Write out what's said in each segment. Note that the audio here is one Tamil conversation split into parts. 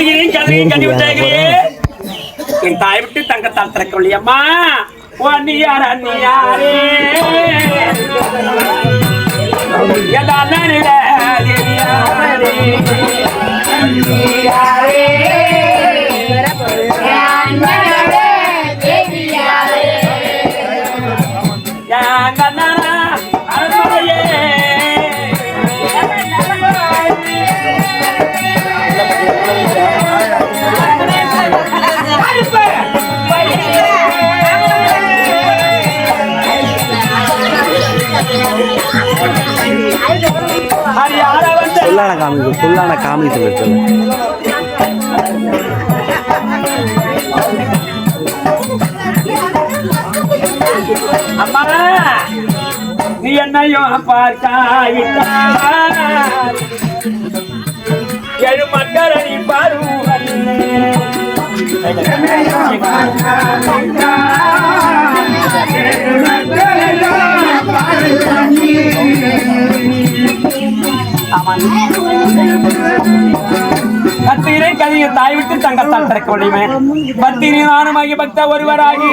கதிரியும் கதிரையும் கட்டி விட்டாகிறேன். என் தாய் விட்டு தங்கத்தால் திறக்கவில்லை அம்மா. அண்ணியாரே சொல்லான காமெடி சொல்லு. அம்மா நீ என்னையும் பார்க்காவிட்டால் எழு மக்களி பாருவல் கத்திரை கதையை தாய் விட்டு தங்கத்தால் திறக்க முடியுமே. பத்திரி நானுமாகி பக்த ஒருவராகி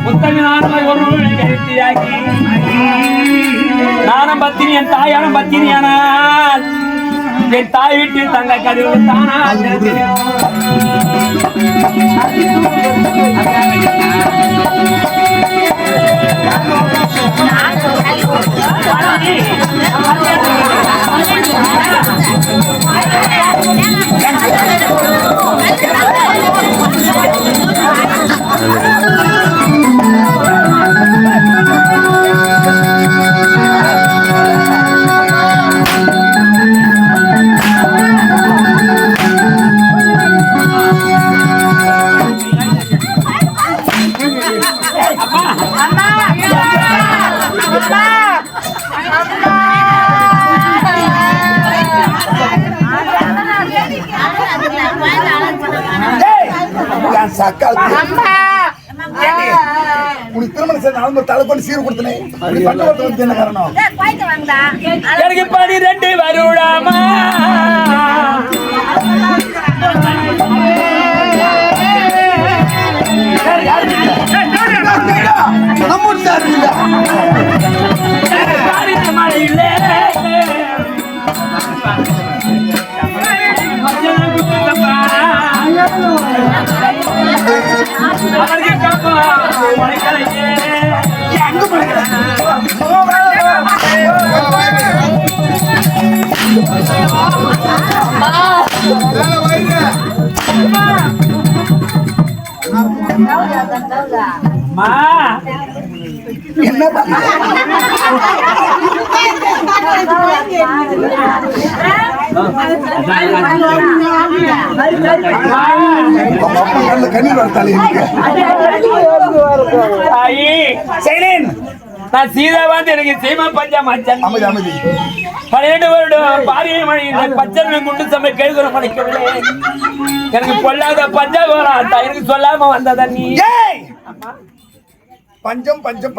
முத்தமி நானுமாகி ஒருவரை கருத்தியாகி நானும் பத்தினி என் தாயானும் பத்தினியானால் என் தாய் வீட்டில் தங்க கதிவு தானா தலைக்கொண்டு சீர் கொடுத்தனே என்ன காரணம்? எனக்கு 12 வருடாமா மழையிலே என்ன கண்ணீர் வரத்தாலே நான் சீதா வந்து எனக்கு சீமா பஞ்சம் 12 வருடம் பாரிய மணி பச்சை குண்டு சமை கேட்கிற மணிக்கவில்லை. எனக்கு பொல்லாத பஞ்சகோரம் எனக்கு சொல்லாம வந்ததா நீ? பஞ்சம் பஞ்சம்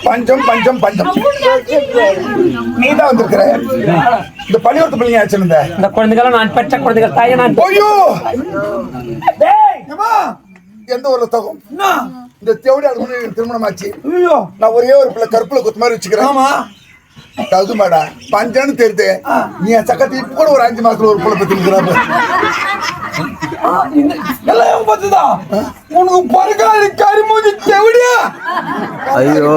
பஞ்சம் பஞ்சம் பஞ்சம் நீதான் வந்திருக்கிற. இந்த பள்ளியோட பிள்ளைங்க ஆச்சு இந்த குழந்தைகள் நான் பெற்ற குழந்தைகள் தாயை நான் எந்த ஒரு தகம் இந்த தேவடி அது திருமணம் ஆச்சு. நான் ஒரே ஒரு பிள்ளை கருப்புல குத்து மாதிரி வச்சுக்கிறேன். தகுமாடா பஞ்சான்னு தெரியுது நீ என் சக்கத்து இப்ப கூட ஒரு 5 மாசத்துல ஒரு புள்ள பத்திருக்கிறாப்ப எல்லாம் பார்த்துதான் உனக்கு பருக்காது கரிமூஞ்சி செவிடியா ஐயோ